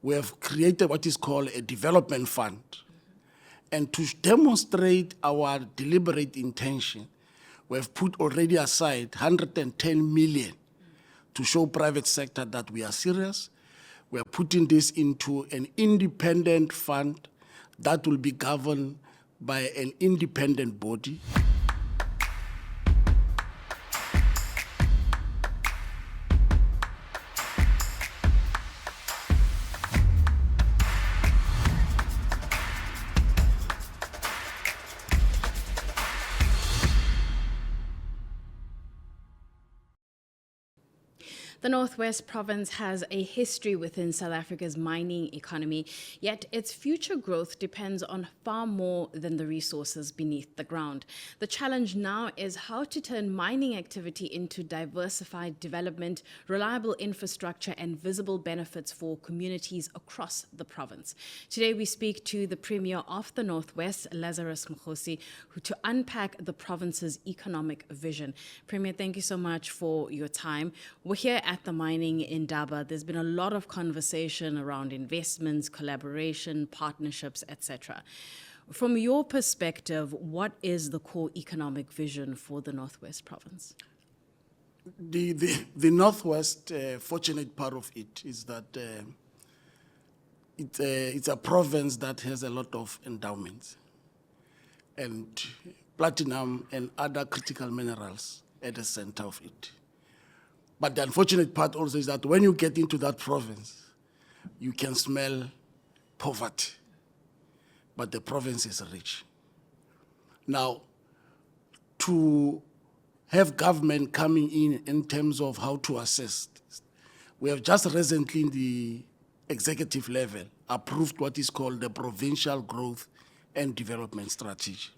we have created what is called a development fund. And to demonstrate our deliberate intention, we have put already aside 110 million to show private sector that we are serious. We are putting this into an independent fund that will be governed by an independent body. The Northwest Province has a history within South Africa's mining economy, yet its future growth depends on far more than the resources beneath the ground. The challenge now is how to turn mining activity into diversified development, reliable infrastructure, and visible benefits for communities across the province. Today we speak to the Premier of the Northwest, Lazarus Mokgosi, to unpack the province's economic vision. Premier, thank you so much for your time. We're here at the Mining Indaba. There's been a lot of conversation around investments, collaboration, partnerships, etc. From your perspective, what is the core economic vision for the Northwest Province? The Northwest, fortunate part of it is that it's a province that has a lot of endowments and platinum and other critical minerals at the center of it. But the unfortunate part also is that when you get into that province, you can smell poverty, but the province is rich. Now, to have government coming in terms of how to assist, we have just recently in the executive level approved what is called the Provincial Growth and Development Strategy.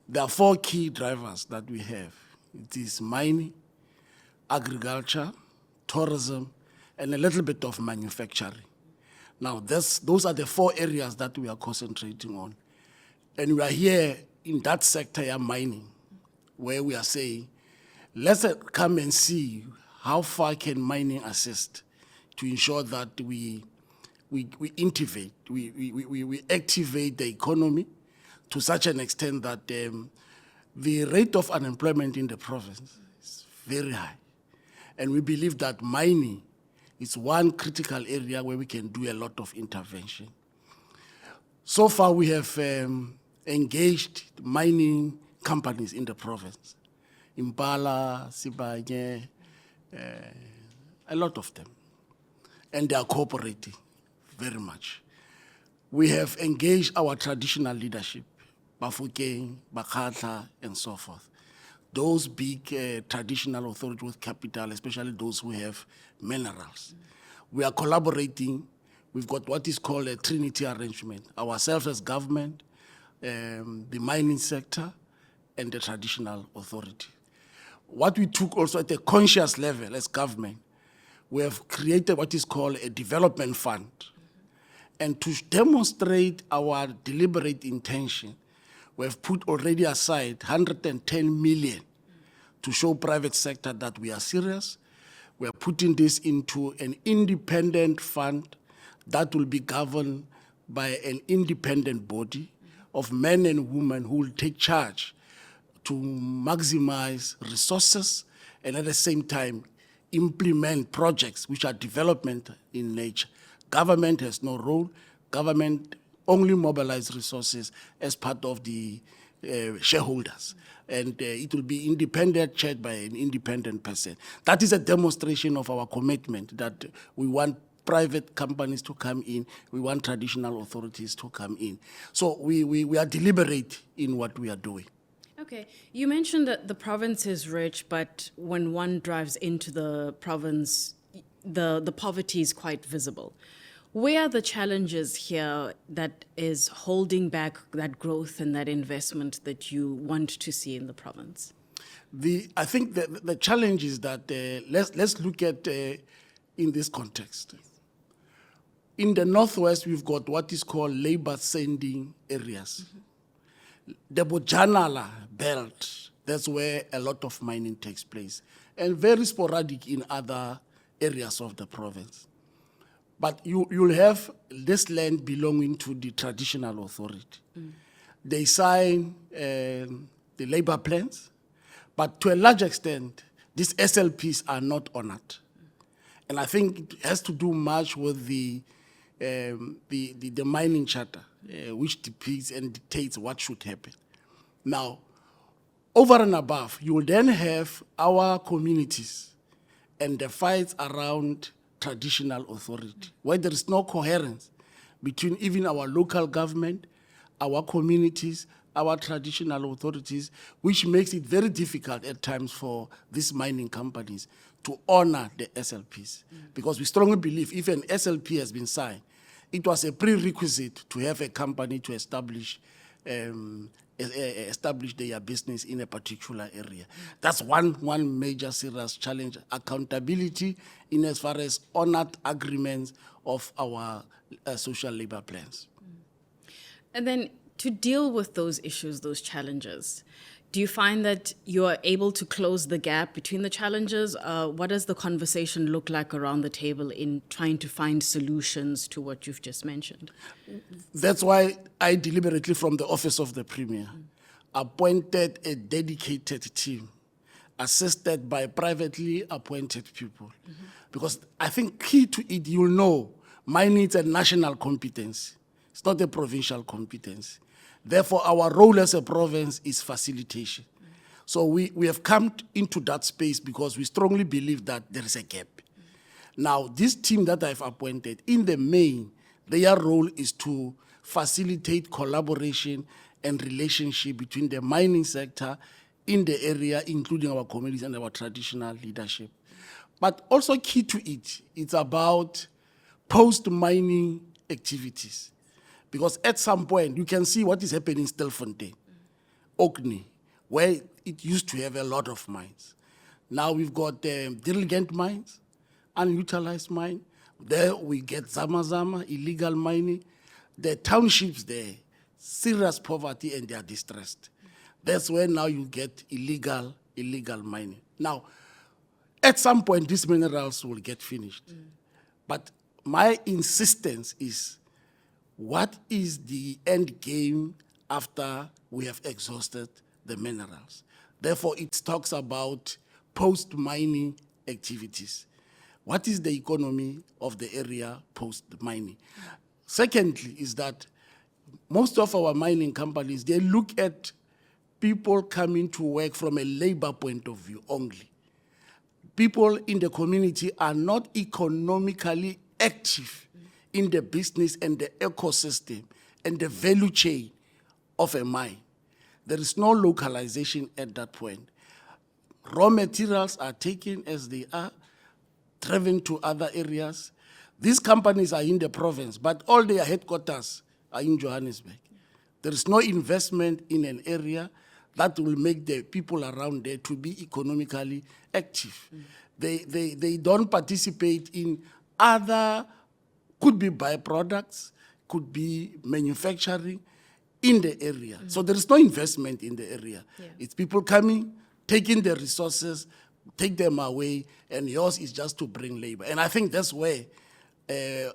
There are 4 key drivers that we have. It is mining, agriculture, tourism, and a little bit of manufacturing. Now, those are the 4 areas that we are concentrating on. And we are here in that sector, mining, where we are saying, let's come and see how far can mining assist to ensure that we innovate, we activate the economy to such an extent that the rate of unemployment in the province is very high. And we believe that mining is one critical area where we can do a lot of intervention. So far, we have engaged mining companies in the province. Impala, Sibanye, a lot of them. And they are cooperating very much. We have engaged our traditional leadership, Bafokeng, Bakhatla, and so forth. Those big traditional authorities with capital, especially those who have minerals. We are collaborating. We've got what is called a Trinity arrangement, ourselves as government, the mining sector, and the traditional authority. What we took also at a conscious level as government, we have created what is called a development fund. And to demonstrate our deliberate intention, we have put already aside 110 million to show private sector that we are serious. We are putting this into an independent fund that will be governed by an independent body of men and women who will take charge to maximize resources and at the same time implement projects which are development in nature. Government has no role. Government only mobilize resources as part of the shareholders. And it will be independent, chaired by an independent person. That is a demonstration of our commitment that we want private companies to come in, we want traditional authorities to come in. So we are deliberate in what we are doing. Okay, you mentioned that the province is rich, but when one drives into the province, the poverty is quite visible. Where are the challenges here that is holding back that growth and that investment that you want to see in the province? I think the challenge is that let's look at in this context. In the Northwest, we've got what is called labor-sending areas. The Bojanala belt, that's where a lot of mining takes place, and very sporadic in other areas of the province. But you'll have this land belonging to the traditional authority. They sign the labor plans, but to a large extent, these SLPs are not honored. And I think it has to do much with the mining charter, which depicts and dictates what should happen. Now, over and above, you will then have our communities and the fights around traditional authority, where there is no coherence between even our local government, our communities, our traditional authorities, which makes it very difficult at times for these mining companies to honor the SLPs. Because we strongly believe if an SLP has been signed, it was a prerequisite to have a company to establish their business in a particular area. That's one major serious challenge, accountability in as far as honored agreements of our social labor plans. And then to deal with those issues, those challenges, do you find that you are able to close the gap between the challenges? What does the conversation look like around the table in trying to find solutions to what you've just mentioned? That's why I deliberately, from the office of the Premier, appointed a dedicated team, assisted by privately appointed people. Because I think key to it, you'll know, mining is a national competence. It's not a provincial competence. Therefore, our role as a province is facilitation. So we have come into that space because we strongly believe that there is a gap. Now, this team that I've appointed, in the main, their role is to facilitate collaboration and relationship between the mining sector in the area, including our communities and our traditional leadership. But also key to it, it's about post-mining activities. Because at some point, you can see what is happening in Stilfontein, Orkney, where it used to have a lot of mines. Now we've got diligent mines, unutilized mine. There we get Zama, illegal mining. The townships there, serious poverty, and they are distressed. That's where now you get illegal mining. Now, at some point, these minerals will get finished. But my insistence is, what is the end game after we have exhausted the minerals? Therefore, it talks about post-mining activities. What is the economy of the area post-mining? Secondly, is that most of our mining companies, they look at people coming to work from a labor point of view only. People in the community are not economically active in the business and the ecosystem and the value chain of a mine. There is no localization at that point. Raw materials are taken as they are, driven to other areas. These companies are in the province, but all their headquarters are in Johannesburg. There is no investment in an area that will make the people around there to be economically active. They don't participate in other, could be byproducts, could be manufacturing in the area. So there is no investment in the area. It's people coming, taking the resources, take them away, and yours is just to bring labor. And I think that's where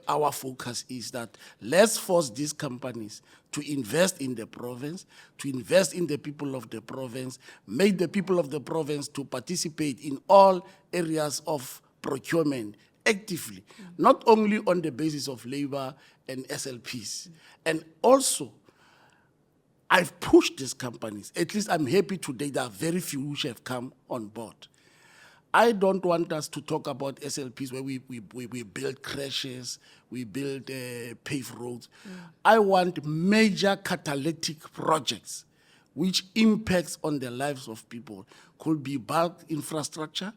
our focus is, that let's force these companies to invest in the province, to invest in the people of the province, make the people of the province to participate in all areas of procurement actively, not only on the basis of labor and SLPs. And also, I've pushed these companies, at least I'm happy today, there are very few which have come on board. I don't want us to talk about SLPs where we build crashes, we build paved roads. I want major catalytic projects which impacts on the lives of people. Could be bulk infrastructure.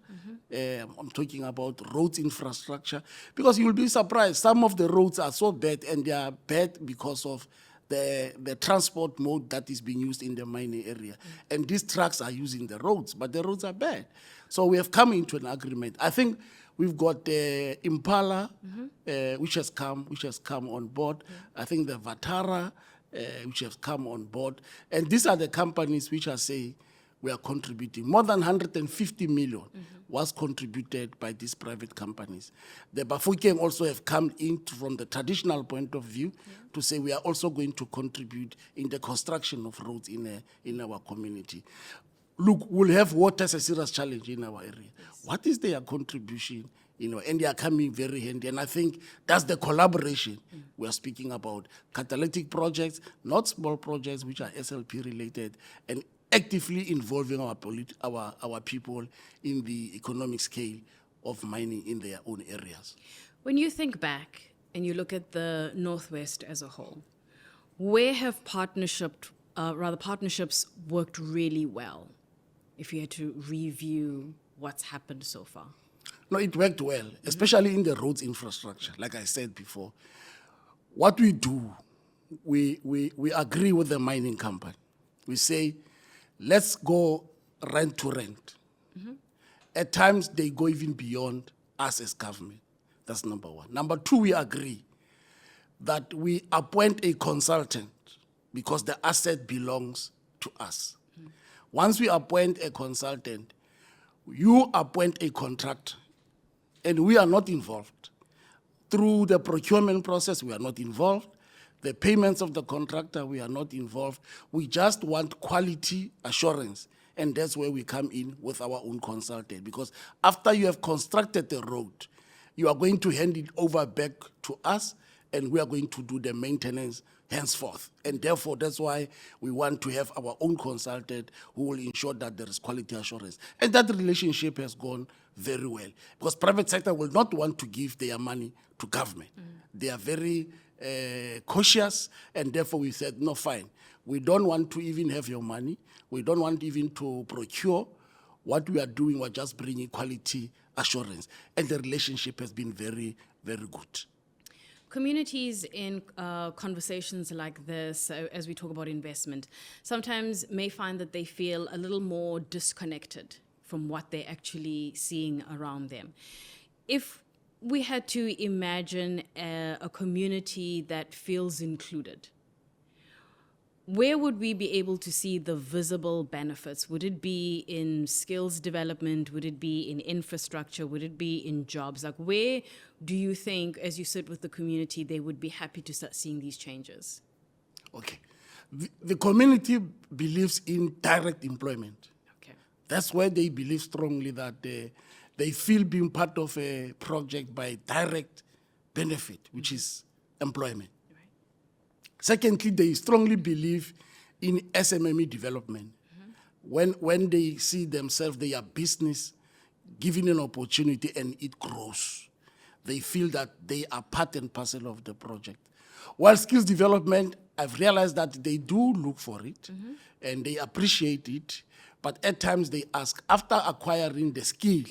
I'm talking about roads infrastructure. Because you'll be surprised, some of the roads are so bad, and they are bad because of the transport mode that is being used in the mining area. And these trucks are using the roads, but the roads are bad. So we have come into an agreement. I think we've got Impala, which has come on board. I think the Vatara, which has come on board. And these are the companies which are saying, we are contributing. More than 150 million was contributed by these private companies. The Bafokeng also have come in from the traditional point of view to say we are also going to contribute in the construction of roads in our community. Look, we'll have water as a serious challenge in our area. What is their contribution? And they are coming very handy. And I think that's the collaboration we are speaking about. Catalytic projects, not small projects which are SLP related, and actively involving our people in the economic scale of mining in their own areas. When you think back and you look at the Northwest as a whole, where have partnerships worked really well, if you had to review what's happened so far? No, it worked well, especially in the roads infrastructure. Like I said before, what we do, we agree with the mining company. We say, let's go rent to rent. At times, they go even beyond us as government. That's number one. Number two, we agree that we appoint a consultant because the asset belongs to us. Once we appoint a consultant, you appoint a contractor, and we are not involved. Through the procurement process, we are not involved. The payments of the contractor, we are not involved. We just want quality assurance, and that's where we come in with our own consultant. Because after you have constructed the road, you are going to hand it over back to us, and we are going to do the maintenance henceforth. And therefore, that's why we want to have our own consultant who will ensure that there is quality assurance. And that relationship has gone very well. Because private sector will not want to give their money to government. They are very cautious, and therefore we said, no, fine. We don't want to even have your money. We don't want even to procure. What we are doing, we're just bringing quality assurance. And the relationship has been very, very good. Communities in conversations like this, as we talk about investment, sometimes may find that they feel a little more disconnected from what they're actually seeing around them. If we had to imagine a community that feels included, where would we be able to see the visible benefits? Would it be in skills development? Would it be in infrastructure? Would it be in jobs? Like, where do you think, as you sit with the community, they would be happy to start seeing these changes? Okay. The community believes in direct employment. Okay. That's where they believe strongly that they feel being part of a project by direct benefit, which is employment. Secondly, they strongly believe in SMME development. When they see themselves, their business given an opportunity and it grows, they feel that they are part and parcel of the project. While skills development, I've realized that they do look for it and they appreciate it, but at times they ask, after acquiring the skill,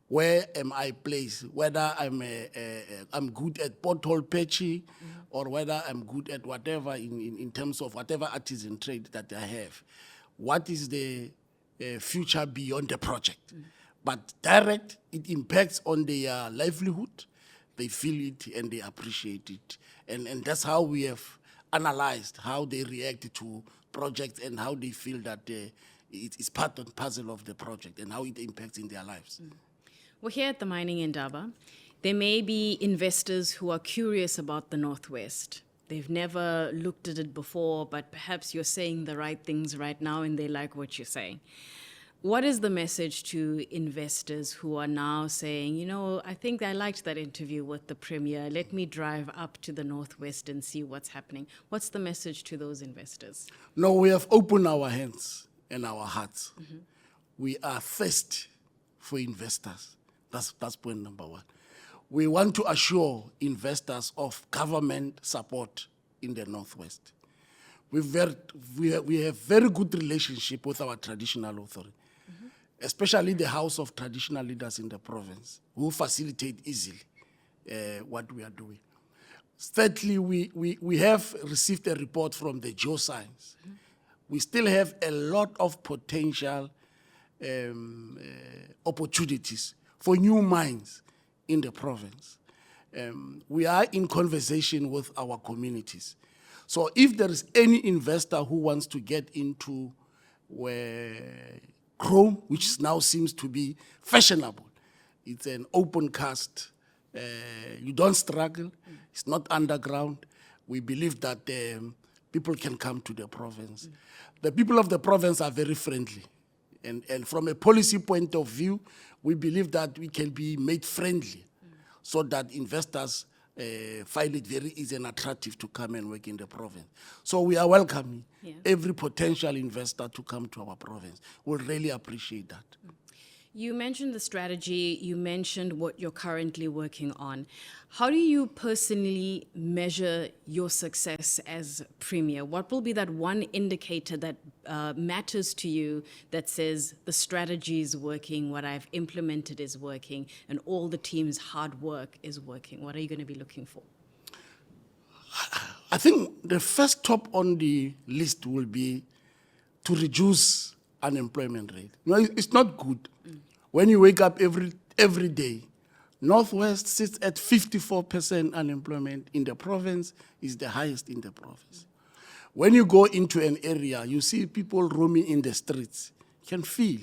where am I placed? Whether I'm good at pothole patching or whether I'm good at whatever in terms of whatever artisan trade that I have. What is the future beyond the project? But direct, it impacts on their livelihood. They feel it and they appreciate it. And that's how we have analyzed how they react to projects and how they feel that it's part and parcel of the project and how it impacts in their lives. Well, here at the Mining Indaba, there may be investors who are curious about the Northwest. They've never looked at it before, but perhaps you're saying the right things right now and they like what you're saying. What is the message to investors who are now saying, I think I liked that interview with the Premier. Let me drive up to the Northwest and see what's happening. What's the message to those investors? No, we have opened our hands and our hearts. We are thirsty for investors. That's point number one. We want to assure investors of government support in the Northwest. We have very good relationship with our traditional authority, especially the House of Traditional Leaders in the province, who facilitate easily what we are doing. Thirdly, we have received a report from the geoscience. We still have a lot of potential opportunities for new mines in the province. We are in conversation with our communities. So if there is any investor who wants to get into where chrome, which now seems to be fashionable. It's an open cast. You don't struggle. It's not underground. We believe that people can come to the province. The people of the province are very friendly. And from a policy point of view, we believe that we can be made friendly so that investors find it very easy and attractive to come and work in the province. So we are welcoming every potential investor to come to our province. We'll really appreciate that. You mentioned the strategy, you mentioned what you're currently working on. How do you personally measure your success as Premier? What will be that one indicator that matters to you that says the strategy is working, what I've implemented is working, and all the team's hard work is working? What are you going to be looking for? I think the first top on the list will be to reduce unemployment rate. You know, it's not good. When you wake up every day, Northwest sits at 54% unemployment in the province, is the highest in the province. When you go into an area, you see people roaming in the streets. You can feel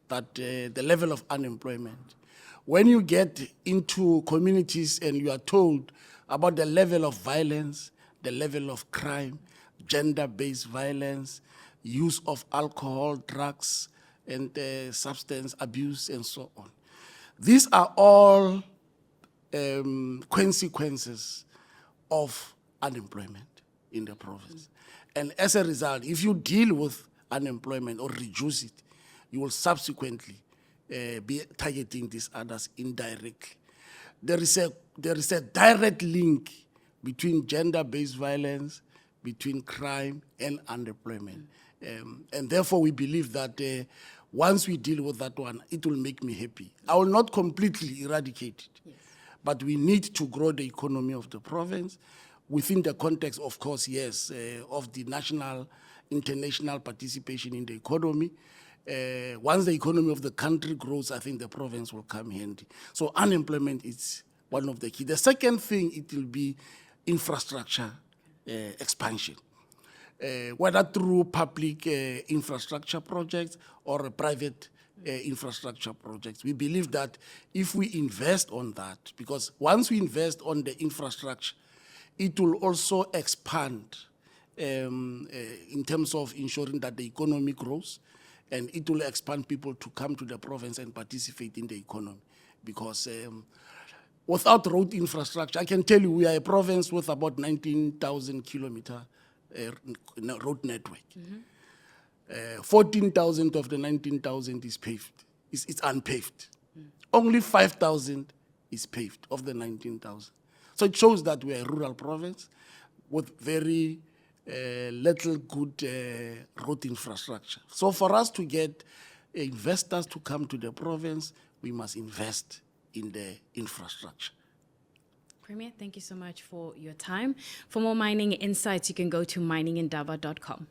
that the level of unemployment. When you get into communities and you are told about the level of violence, the level of crime, gender-based violence, use of alcohol, drugs, and substance abuse, and so on. These are all consequences of unemployment in the province. And as a result, if you deal with unemployment or reduce it, you will subsequently be targeting these others indirectly. There is a direct link between gender-based violence, between crime and unemployment. And therefore, we believe that once we deal with that one, it will make me happy. I will not completely eradicate it, but we need to grow the economy of the province within the context, of course, of the national, international participation in the economy. Once the economy of the country grows, I think the province will come handy. So unemployment is one of the key. The second thing, it will be infrastructure expansion. Whether through public infrastructure projects or private infrastructure projects. We believe that if we invest on that, because once we invest on the infrastructure, it will also expand in terms of ensuring that the economy grows, and it will expand people to come to the province and participate in the economy. Because without road infrastructure, I can tell you we are a province with about 19,000 kilometer road network. 14,000 of the 19,000 is paved. It's unpaved. Only 5,000 is paved of the 19,000. So it shows that we are a rural province with very little good road infrastructure. So for us to get investors to come to the province, we must invest in the infrastructure. Premier, thank you so much for your time. For more mining insights, you can go to miningindaba.com.